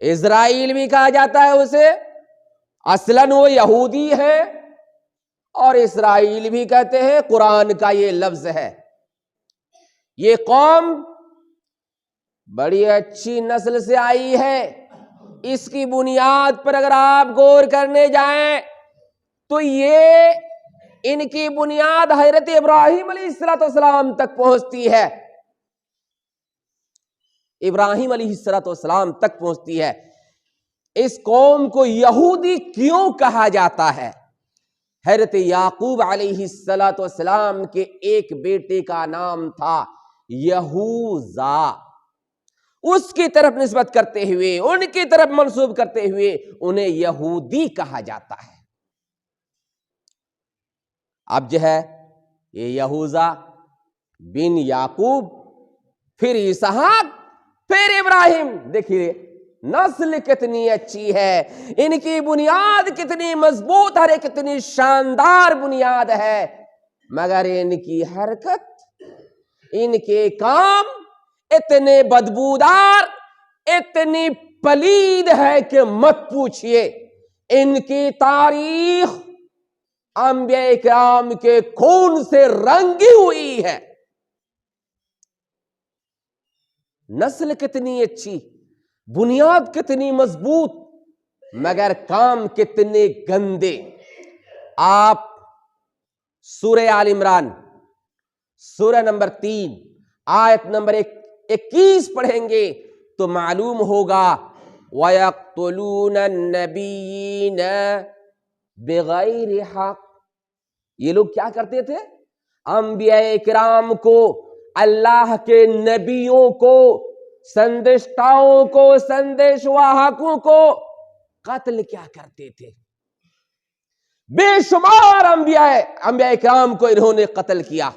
اسرائیل بھی کہا جاتا ہے اسے، اصلاً وہ یہودی ہے، اور اسرائیل بھی کہتے ہیں، قرآن کا یہ لفظ ہے۔ یہ قوم بڑی اچھی نسل سے آئی ہے، اس کی بنیاد پر اگر آپ غور کرنے جائیں تو یہ ان کی بنیاد حضرت ابراہیم علیہ السلام تک پہنچتی ہے، ابراہیم علیہ السلام تک پہنچتی ہے۔ اس قوم کو یہودی کیوں کہا جاتا ہے؟ حضرت یعقوب علیہ السلام کے ایک بیٹے کا نام تھا یہوذا، اس کی طرف نسبت کرتے ہوئے، ان کی طرف منسوب کرتے ہوئے انہیں یہودی کہا جاتا ہے۔ اب جو ہے یہ یہوذا بن یعقوب، پھر اسحاق، پھر ابراہیم، دیکھیے نسل کتنی اچھی ہے، ان کی بنیاد کتنی مضبوط ہے، کتنی شاندار بنیاد ہے، مگر ان کی حرکت، ان کے کام اتنے بدبودار، اتنی پلید ہے کہ مت پوچھئے۔ ان کی تاریخ انبیاء کرام کے خون سے رنگی ہوئی ہے۔ نسل کتنی اچھی، بنیاد کتنی مضبوط، مگر کام کتنے گندے۔ آپ سورہ آل عمران سورہ نمبر 3 آیت نمبر 21 پڑھیں گے تو معلوم ہوگا، وَيَقْتُلُونَ النَّبِيِّينَ بِغَيْرِ حَقٍّ۔ یہ لوگ کیا کرتے تھے؟ انبیاء کرام کو، اللہ کے نبیوں کو، سندشتاؤں کو، سندیش واہکوں کو قتل کیا کرتے تھے؟ بے شمار انبیاء کرام کو انہوں نے قتل کیا۔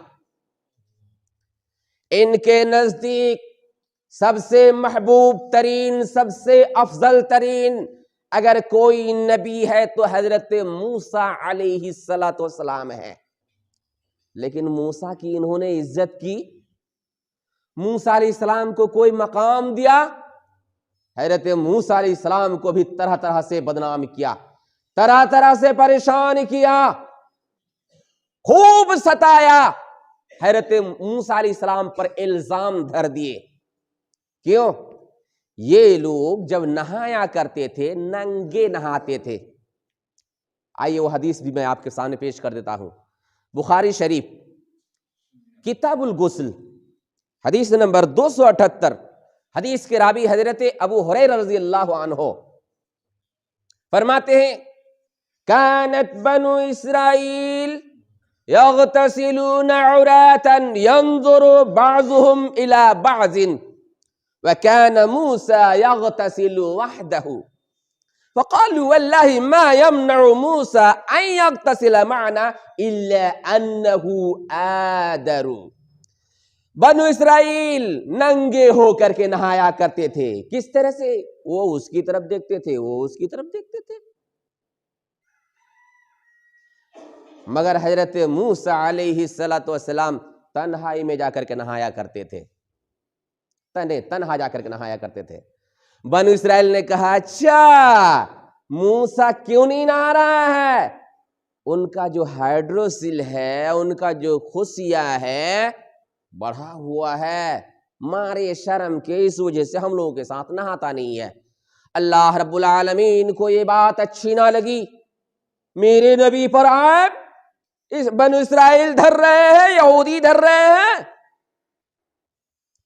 ان کے نزدیک سب سے محبوب ترین، سب سے افضل ترین اگر کوئی نبی ہے تو حضرت موسیٰ علیہ السلام ہے۔ لیکن موسیٰ کی انہوں نے عزت کی؟ موسیٰ علیہ السلام کو کوئی مقام دیا؟ حضرت موسیٰ علیہ السلام کو بھی طرح طرح سے بدنام کیا، طرح طرح سے پریشان کیا، خوب ستایا۔ حضرت موسیٰ علیہ السلام پر الزام دھر دیے۔ کیوں؟ یہ لوگ جب نہایا کرتے تھے ننگے نہاتے تھے۔ آئیے وہ حدیث بھی میں آپ کے سامنے پیش کر دیتا ہوں، بخاری شریف کتاب الغسل حدیث نمبر 278، حدیث کے راوی حضرت ابو ہریرہ رضی اللہ عنہ فرماتے ہیں، کانت بنو اسرائیل یغتسلون عراتا ينظر بعضهم الى بعض وكان موسى يغتسل وحده فقالوا والله ما يمنع موسى ان يغتسل معنا الا انه آدر۔ بنو اسرائیل ننگے ہو کر کے نہایا کرتے تھے۔ کس طرح سے؟ وہ اس کی طرف دیکھتے تھے، وہ اس کی طرف دیکھتے تھے، مگر حضرت موسیٰ علیہ السلام تنہائی میں جا کر کے نہایا کرتے تھے، تنہا جا کر کے نہایا کرتے تھے۔ بنو اسرائیل نے کہا، اچھا موسیٰ کیوں نہیں نہا رہا ہے؟ ان کا جو ہائیڈروسل ہے، ان کا جو خصیہ ہے بڑھا ہوا ہے، مارے شرم کے اس وجہ سے ہم لوگوں کے ساتھ نہاتا نہیں ہے۔ اللہ رب العالمین کو یہ بات اچھی نہ لگی، میرے نبی پر عیب اس بنو اسرائیل دھر رہے ہیں، یہودی دھر رہے ہیں۔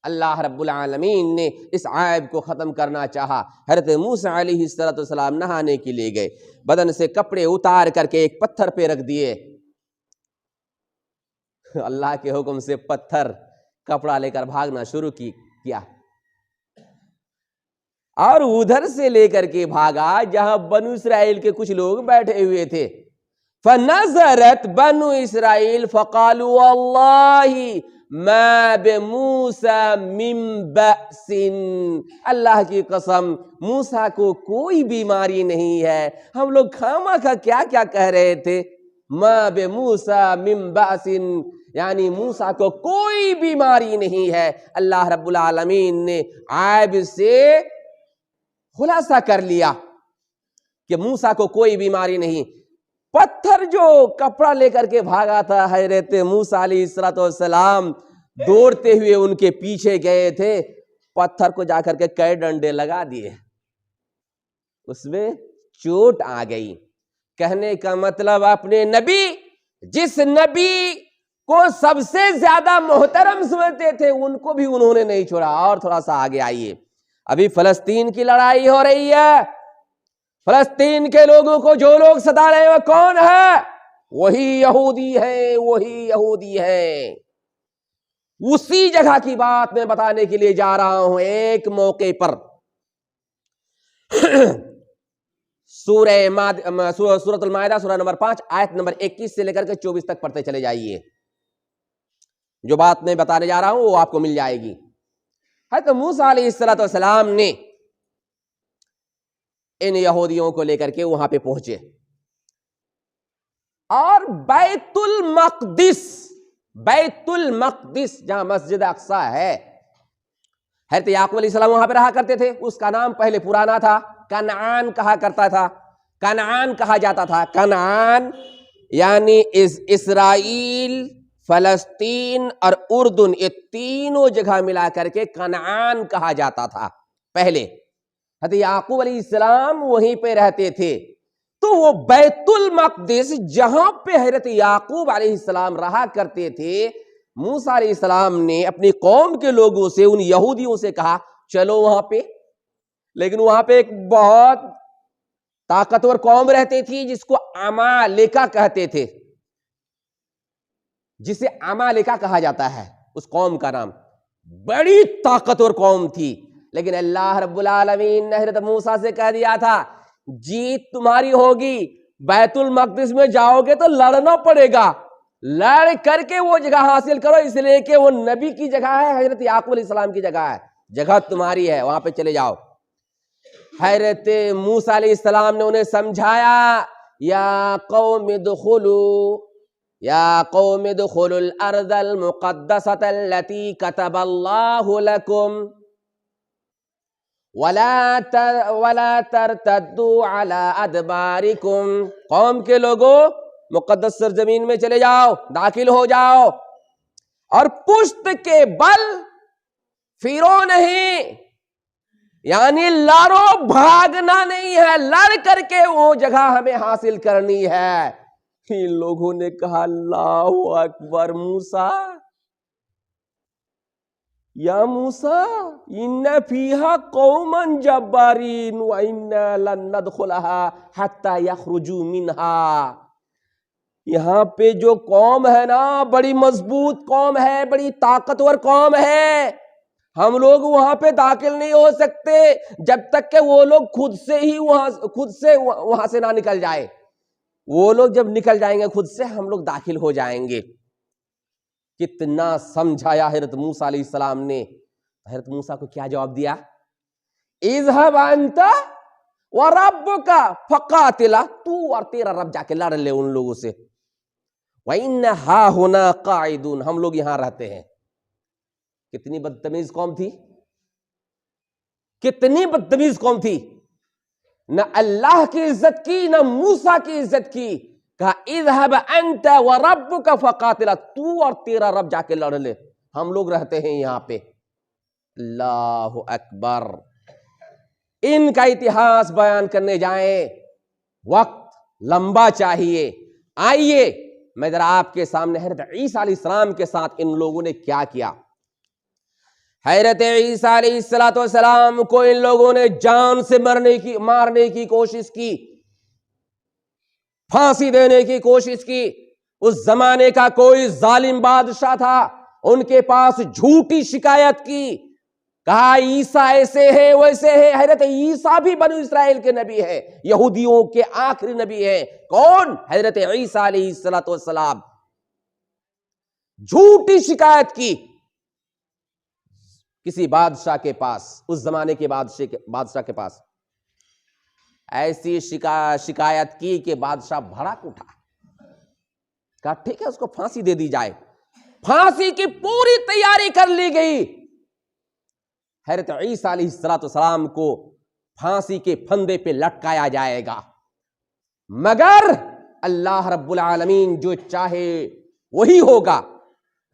اللہ رب العالمین نے اس عیب کو ختم کرنا چاہا۔ حضرت موسیٰ علیہ السلام نہانے کے لیے گئے، بدن سے کپڑے اتار کر کے ایک پتھر پہ رکھ دیے۔ اللہ کے حکم سے پتھر کپڑا لے کر بھاگنا شروع کیا، اور ادھر سے لے کر کے بھاگا جہاں بنو اسرائیل کے کچھ لوگ بیٹھے ہوئے تھے۔ فنظرت بنو اسرائیل فقالوا واللہ ما بموسیٰ من بأس، اللہ کی قسم موسیٰ کو کوئی بیماری نہیں ہے۔ ہم لوگ خامہ کا کیا کیا کہہ رہے تھے، ما بموسیٰ من بأس، یعنی موسیٰ کو کوئی بیماری نہیں ہے۔ اللہ رب العالمین نے عیب سے خلاصہ کر لیا کہ موسیٰ کو کوئی بیماری نہیں. پتھر جو کپڑا لے کر کے بھاگا تھا حضرت موسیٰ علیہ السلام دوڑتے ہوئے ان کے پیچھے گئے تھے, پتھر کو جا کر کے کئی ڈنڈے لگا دیے, اس میں چوٹ آ گئی. کہنے کا مطلب اپنے نبی, جس نبی کو سب سے زیادہ محترم سمجھتے تھے, ان کو بھی انہوں نے نہیں چھوڑا. اور تھوڑا سا آگے آئیے, ابھی فلسطین کی لڑائی ہو رہی ہے. فلسطین کے لوگوں کو جو لوگ ستا رہے ہیں وہ کون ہے؟ وہی یہودی ہیں, وہی یہودی ہیں. اسی جگہ کی بات میں بتانے کے لیے جا رہا ہوں. ایک موقع پر سورۃ المائدہ سورہ نمبر 5 آیت نمبر 21 سے لے کر کے 24 تک پڑھتے چلے جائیے. جو بات میں بتانے جا رہا ہوں وہ آپ کو مل جائے گی. حضرت موسیٰ علیہ السلام نے ان یہودیوں کو لے کر کے وہاں پہ پہنچے اور بیت المقدس جہاں مسجد اقصی ہے, حضرت یعقوب علیہ السلام وہاں پہ رہا کرتے تھے. اس کا نام پہلے پرانا تھا, کنعان کہا کرتا تھا, کنعان کہا جاتا تھا. کنعان یعنی اسرائیل, فلسطین اور اردن, یہ تینوں جگہ ملا کر کے کنعان کہا جاتا تھا پہلے. حضرت یعقوب علیہ السلام وہیں پہ رہتے تھے. تو وہ بیت المقدس جہاں پہ حضرت یعقوب علیہ السلام رہا کرتے تھے, موسیٰ علیہ السلام نے اپنی قوم کے لوگوں سے, ان یہودیوں سے کہا چلو وہاں پہ. لیکن وہاں پہ ایک بہت طاقتور قوم رہتی تھی جس کو عمالقہ کہتے تھے, جسے عمالقہ کہا جاتا ہے. اس قوم کا نام, بڑی طاقتور قوم تھی. لیکن اللہ رب العالمین نے حضرت موسیٰ سے کہہ دیا تھا جیت تمہاری ہوگی, بیت المقدس میں جاؤ گے تو لڑنا پڑے گا, لڑ کر کے وہ جگہ حاصل کرو, اس لیے کہ وہ نبی کی جگہ ہے, حضرت یعقوب علیہ السلام کی جگہ ہے, جگہ تمہاری ہے, وہاں پہ چلے جاؤ. حضرت موسیٰ علیہ السلام نے انہیں سمجھایا, یا قوم ادخلوا الارض المقدسۃ التي كتب اللہ لکم ولا ترتدوا على ادبارکم. قوم کے لوگوں, مقدس سرزمین میں چلے جاؤ, داخل ہو جاؤ, اور پشت کے بل پھرو نہیں, یعنی لڑو, بھاگنا نہیں ہے, لڑ کر کے وہ جگہ ہمیں حاصل کرنی ہے. ان لوگوں نے کہا اللہ اکبر موسیٰ, یا موسیٰ ان فیہا قوما جبارین وإنا لن ندخلها حتی یخرجوا منہا. یہاں پہ جو قوم ہے نا, بڑی مضبوط قوم ہے, بڑی طاقتور قوم ہے, ہم لوگ وہاں پہ داخل نہیں ہو سکتے جب تک کہ وہ لوگ خود سے وہاں سے نہ نکل جائے. وہ لوگ جب نکل جائیں گے خود سے, ہم لوگ داخل ہو جائیں گے. کتنا سمجھایا حضرت موسیٰ علیہ السلام نے. حضرت موسیٰ کو کیا جواب دیا؟ اذهب انت وربک فقاتلا, تو اور تیرا رب جا کے لڑ لے ان لوگوں سے. وَإِنَّ هَا هُنَا قَاعِدُونَ, ہم لوگ یہاں رہتے ہیں. کتنی بدتمیز قوم تھی, کتنی بدتمیز قوم تھی. نہ اللہ کی عزت کی, نہ موسیٰ کی عزت کی. کہا اذهب انت وربک فقاتلا, تو اور تیرا رب جا کے لڑ لے, ہم لوگ رہتے ہیں یہاں پہ. اللہ اکبر. ان کا اتہاس بیان کرنے جائیں وقت لمبا چاہیے. آئیے میں ذرا آپ کے سامنے حضرت عیسیٰ علیہ السلام کے ساتھ ان لوگوں نے کیا کیا. حضرت عیسیٰ علیہ السلام کو ان لوگوں نے جان سے مارنے کی کوشش کی, پھانسی دینے کی کوشش کی. اس زمانے کا کوئی ظالم بادشاہ تھا, ان کے پاس جھوٹی شکایت کی, کہا عیسیٰ ایسے ہے ویسے ہے. حضرت عیسیٰ بھی بنو اسرائیل کے نبی ہے, یہودیوں کے آخری نبی ہے. کون؟ حضرت عیسیٰ علیہ السلام. جھوٹی شکایت کی کسی بادشاہ کے پاس, اس زمانے کے بادشاہ کے پاس. ایسی شکایت کی کہ بادشاہ بھڑک اٹھا, کہا ٹھیک ہے اس کو پھانسی دے دی جائے. پھانسی کی پوری تیاری کر لی گئی. حضرت عیسیٰ علیہ السلام کو پھانسی کے پھندے پہ لٹکایا جائے گا، مگر اللہ رب العالمین جو چاہے وہی ہوگا،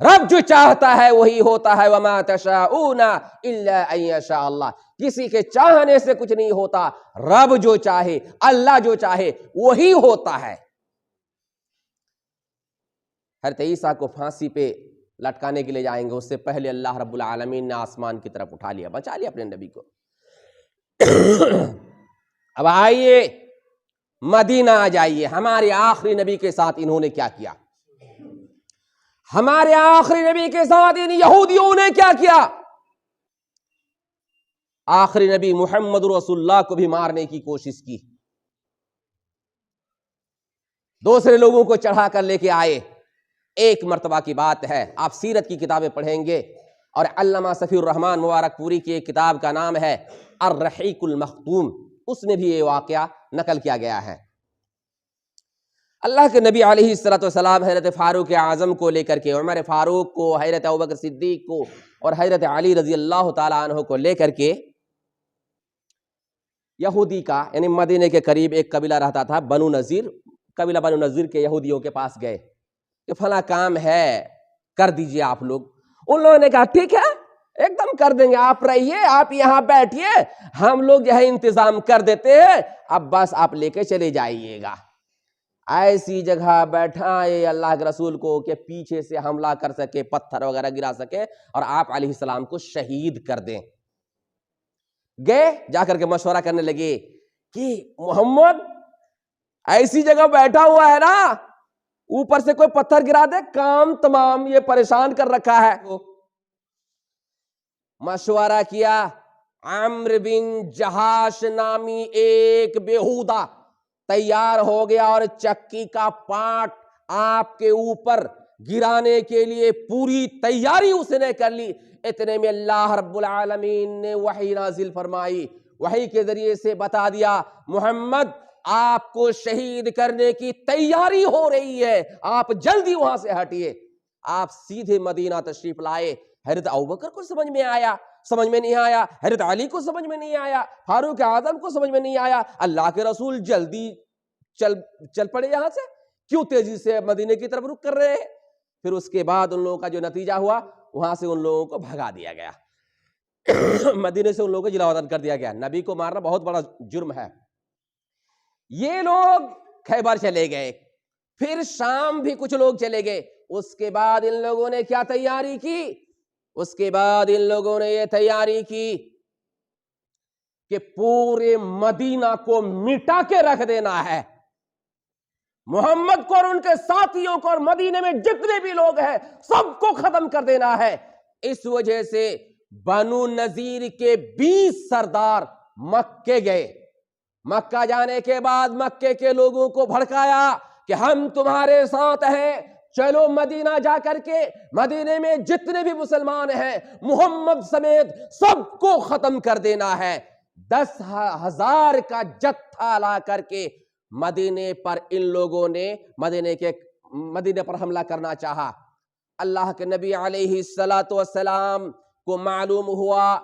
رب جو چاہتا ہے وہی ہوتا ہے، وما تشاءون الا ان یشاء اللہ، کسی کے چاہنے سے کچھ نہیں ہوتا، رب جو چاہے، اللہ جو چاہے وہی ہوتا ہے۔ حضرت عیسیٰ کو پھانسی پہ لٹکانے کے لیے جائیں گے، اس سے پہلے اللہ رب العالمین نے آسمان کی طرف اٹھا لیا، بچا لیا اپنے نبی کو۔ اب آئیے مدینہ آ جائیے، ہمارے آخری نبی کے ساتھ انہوں نے کیا کیا، ہمارے آخری نبی کے ساتھ ان یہودیوں نے کیا کیا۔ آخری نبی محمد رسول اللہ کو بھی مارنے کی کوشش کی، دوسرے لوگوں کو چڑھا کر لے کے آئے۔ ایک مرتبہ کی بات ہے، آپ سیرت کی کتابیں پڑھیں گے، اور علامہ صفی الرحمن مبارک پوری کی ایک کتاب کا نام ہے الرحیق المختوم، اس میں بھی یہ واقعہ نقل کیا گیا ہے۔ اللہ کے نبی علیہ السلام حضرت فاروق اعظم کو لے کر کے، عمر فاروق کو، حضرت ابوبکر صدیق کو اور حضرت علی رضی اللہ تعالیٰ عنہ کو لے کر کے یہودی کا یعنی مدینے کے قریب ایک قبیلہ رہتا تھا بنو نذیر، قبیلہ بنو نذیر کے یہودیوں کے پاس گئے کہ فلاں کام ہے کر دیجئے آپ لوگ۔ ان لوگوں نے کہا ٹھیک ہے ایک دم کر دیں گے، آپ رہیے، آپ یہاں بیٹھیے، ہم لوگ یہاں انتظام کر دیتے ہیں، اب بس آپ لے کے چلے جائیے گا۔ ایسی جگہ بیٹھائے اللہ کے رسول کو کہ پیچھے سے حملہ کر سکے، پتھر وغیرہ گرا سکے اور آپ علیہ السلام کو شہید کر دیں۔ گئے، جا کر کے مشورہ کرنے لگے کہ محمد ایسی جگہ بیٹھا ہوا ہے نا، اوپر سے کوئی پتھر گرا دے کام تمام، یہ پریشان کر رکھا ہے۔ مشورہ کیا، عمرو بن جہاش نامی ایک بیہودہ تیار ہو گیا اور چکی کا پاٹ آپ کے اوپر گرانے کے لیے پوری تیاری اس نے کر لی۔ اتنے میں اللہ رب العالمین نے وحی نازل فرمائی، وحی کے ذریعے سے بتا دیا محمد آپ کو شہید کرنے کی تیاری ہو رہی ہے، آپ جلدی وہاں سے ہٹیے۔ آپ سیدھے مدینہ تشریف لائے۔ حضرت ابوبکر کو سمجھ میں آیا، سمجھ میں نہیں آیا، حضرت علی کو سمجھ میں نہیں آیا، فاروق اعظم کو سمجھ میں نہیں آیا، اللہ کے رسول جلدی چل پڑے یہاں سے، کیوں تیزی سے مدینے کی طرف رخ کر رہے ہیں؟ پھر اس کے بعد ان لوگوں کا جو نتیجہ ہوا، وہاں سے ان لوگوں کو بھگا دیا گیا، مدینے سے ان لوگوں کو جلا وطن کر دیا گیا۔ نبی کو مارنا بہت بڑا جرم ہے۔ یہ لوگ خیبر چلے گئے، پھر شام بھی کچھ لوگ چلے گئے۔ اس کے بعد ان لوگوں نے کیا تیاری کی؟ اس کے بعد ان لوگوں نے یہ تیاری کی کہ پورے مدینہ کو مٹا کے رکھ دینا ہے، محمد کو اور ان کے ساتھیوں کو اور مدینے میں جتنے بھی لوگ ہیں سب کو ختم کر دینا ہے۔ اس وجہ سے بنو نذیر کے 20 سردار مکے گئے۔ مکہ جانے کے بعد مکے کے لوگوں کو بھڑکایا کہ ہم تمہارے ساتھ ہیں، چلو مدینہ جا کر کے مدینے میں جتنے بھی مسلمان ہیں محمد سمیت سب کو ختم کر دینا ہے۔ 10,000 کا جتھا لا کر کے مدینے پر ان لوگوں نے مدینے پر حملہ کرنا چاہا۔ اللہ کے نبی علیہ السلام کو معلوم ہوا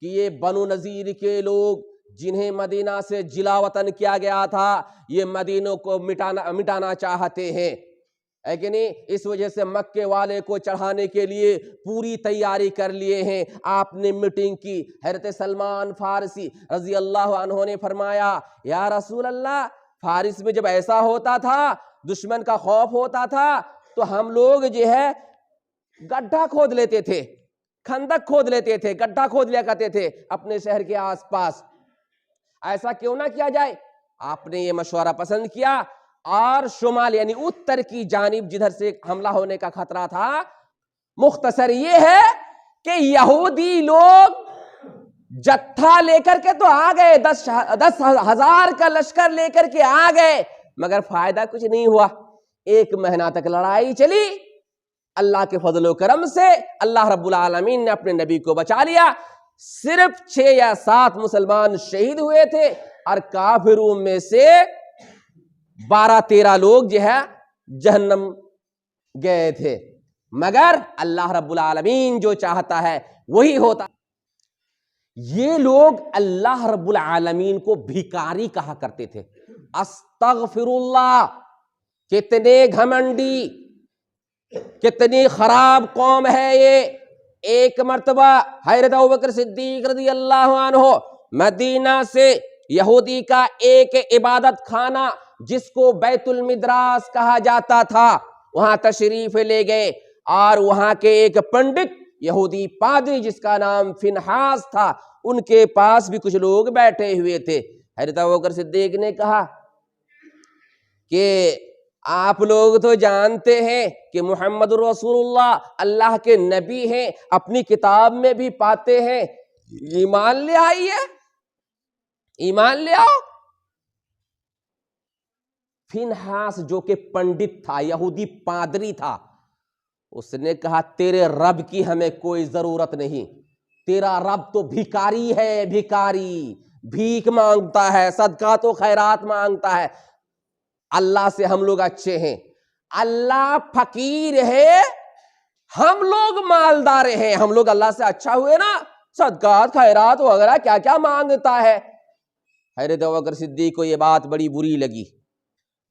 کہ یہ بنو نذیر کے لوگ جنہیں مدینہ سے جلا وطن کیا گیا تھا، یہ مدینوں کو مٹانا چاہتے ہیں، ہے کہ نہیں؟ اس وجہ سے مکے والے کو چڑھانے کے لیے پوری تیاری کر لیے ہیں۔ آپ نے میٹنگ کی، حضرت سلمان فارسی رضی اللہ عنہ نے فرمایا یا رسول اللہ، فارس میں جب ایسا ہوتا تھا، دشمن کا خوف ہوتا تھا، تو ہم لوگ جو ہے گڈھا کھود لیتے تھے، خندق کھود لیتے تھے، گڈھا کھود لیا کرتے تھے اپنے شہر کے آس پاس، ایسا کیوں نہ کیا جائے؟ آپ نے یہ مشورہ پسند کیا، اور شمال یعنی اتر کی جانب جدھر سے حملہ ہونے کا خطرہ تھا، مختصر یہ ہے کہ یہودی لوگ جتھا لے کر کے تو آ گئے، 10,000 کا لشکر لے کر کے آ گئے، مگر فائدہ کچھ نہیں ہوا۔ 1 مہینہ تک لڑائی چلی، اللہ کے فضل و کرم سے اللہ رب العالمین نے اپنے نبی کو بچا لیا۔ صرف 6 یا 7 مسلمان شہید ہوئے تھے، اور کافروں میں سے 12-13 لوگ جو ہے جہنم گئے تھے، مگر اللہ رب العالمین جو چاہتا ہے وہی ہوتا۔ یہ لوگ اللہ رب العالمین کو بھیکاری کہا کرتے تھے. استغفر اللہ. کتنے گھمنڈی، کتنی خراب قوم ہے یہ. ایک مرتبہ حضرت ابوبکر صدیق رضی اللہ عنہ مدینہ سے یہودی کا ایک عبادت خانہ جس کو بیت المدراس کہا جاتا تھا وہاں تشریف لے گئے، اور وہاں کے ایک پنڈت یہودی پادری جس کا نام فنحاس تھا، ان کے پاس بھی کچھ لوگ بیٹھے ہوئے تھے. حضرت ابوبکر صدیق نے کہا کہ آپ لوگ تو جانتے ہیں کہ محمد رسول اللہ اللہ کے نبی ہیں، اپنی کتاب میں بھی پاتے ہیں، ایمان لے آئیے، ایمان لے آؤ. فنحاس جو کہ پنڈت تھا، یہودی پادری تھا، اس نے کہا تیرے رب کی ہمیں کوئی ضرورت نہیں، تیرا رب تو بھیکاری ہے، بھیکاری، بھیک مانگتا ہے، صدقات و خیرات مانگتا ہے. اللہ سے ہم لوگ اچھے ہیں، اللہ فقیر ہے، ہم لوگ مالدار ہیں، ہم لوگ اللہ سے اچھا ہوئے نا، صدقات خیرات وغیرہ کیا کیا مانگتا ہے. حضرت ابوبکر صدیق کو یہ بات بڑی بری لگی،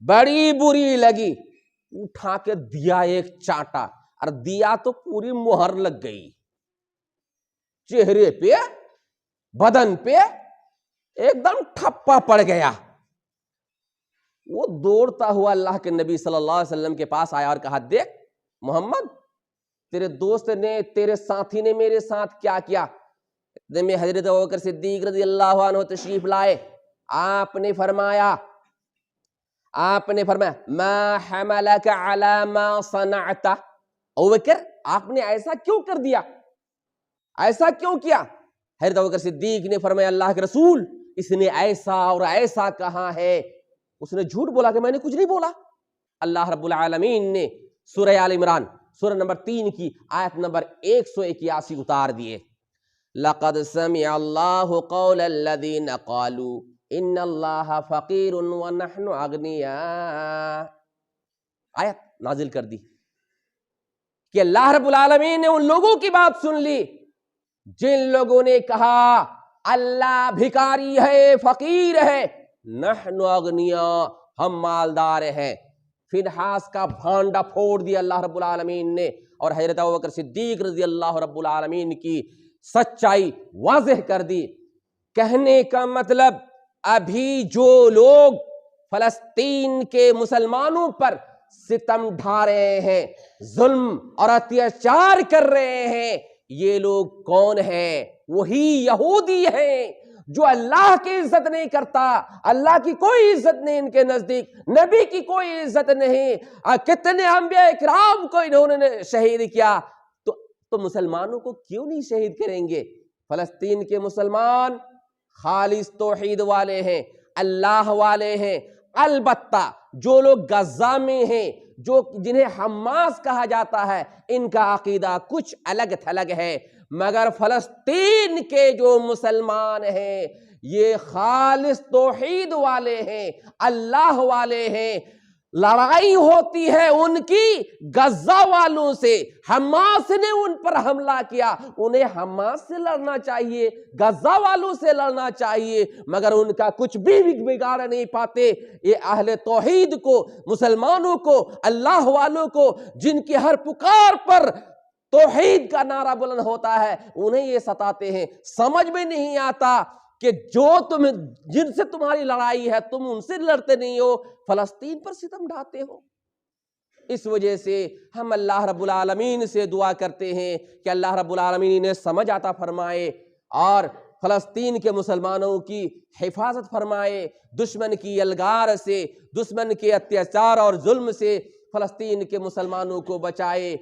بڑی بری لگی. اٹھا کے دیا ایک چاٹا، اور دیا تو پوری مہر لگ گئی چہرے پہ، بدن پہ، ایک دم ٹھپا پڑ گیا. وہ دوڑتا ہوا اللہ کے نبی صلی اللہ علیہ وسلم کے پاس آیا اور کہا دیکھ محمد، تیرے دوست نے، تیرے ساتھی نے میرے ساتھ کیا کیا. میں حضرت ابوبکر صدیق رضی اللہ عنہ تشریف لائے. آپ نے فرمایا ما حملک علی ما صنعت. ابوبکر آپ نے ایسا کیوں کر دیا، ایسا کیوں کیا؟ حضرت ابوبکر صدیق نے فرمایا اللہ کے رسول، اس نے ایسا اور ایسا کہا ہے. اس نے جھوٹ بولا کہ میں نے کچھ نہیں بولا. اللہ رب العالمین نے سورہ آل عمران سورہ نمبر 3 کی آیت نمبر 181 اتار دیے. لقد سمع اللہ قول الذین قالوا ان اللہ فقیر ونحن اغنیاء. آیت نازل کر دی کہ اللہ رب العالمین نے ان لوگوں کی بات سن لی جن لوگوں نے کہا اللہ بھکاری ہے، فقیر ہے، نحن اغنیاء، ہم مالدار ہیں. فنحاس کا بھانڈا پھوڑ دیا اللہ رب العالمین نے، اور حضرت ابوبکر صدیق رضی اللہ رب العالمین کی سچائی واضح کر دی. کہنے کا مطلب ابھی جو لوگ فلسطین کے مسلمانوں پر ستم ڈھا رہے ہیں، ظلم اور اتیاچار کر رہے ہیں، یہ لوگ کون ہیں؟ وہی یہودی ہیں جو اللہ کی عزت نہیں کرتا، اللہ کی کوئی عزت نہیں ان کے نزدیک، نبی کی کوئی عزت نہیں. کتنے انبیاء اکرام کو انہوں نے شہید کیا، تو مسلمانوں کو کیوں نہیں شہید کریں گے؟ فلسطین کے مسلمان خالص توحید والے ہیں، اللہ والے ہیں. البتہ جو لوگ غزہ میں ہیں، جنہیں حماس کہا جاتا ہے، ان کا عقیدہ کچھ الگ تھلگ ہے. مگر فلسطین کے جو مسلمان ہیں یہ خالص توحید والے ہیں، اللہ والے ہیں. لڑائی ہوتی ہے ان کی غزہ والوں سے، حماس نے ان پر حملہ کیا، انہیں حماس سے لڑنا چاہیے، غزہ والوں سے لڑنا چاہیے، مگر ان کا کچھ بھی بگاڑ نہیں پاتے. یہ اہل توحید کو، مسلمانوں کو، اللہ والوں کو، جن کی ہر پکار پر توحید کا نعرہ بلند ہوتا ہے، انہیں یہ ستاتے ہیں. سمجھ میں نہیں آتا کہ جن سے تمہاری لڑائی ہے تم ان سے لڑتے نہیں ہو، فلسطین پر ستم ڈھاتے ہو. اس وجہ سے ہم اللہ رب العالمین سے دعا کرتے ہیں کہ اللہ رب العالمین انہیں سمجھ عطا فرمائے اور فلسطین کے مسلمانوں کی حفاظت فرمائے، دشمن کی یلغار سے، دشمن کے اتیاچار اور ظلم سے فلسطین کے مسلمانوں کو بچائے.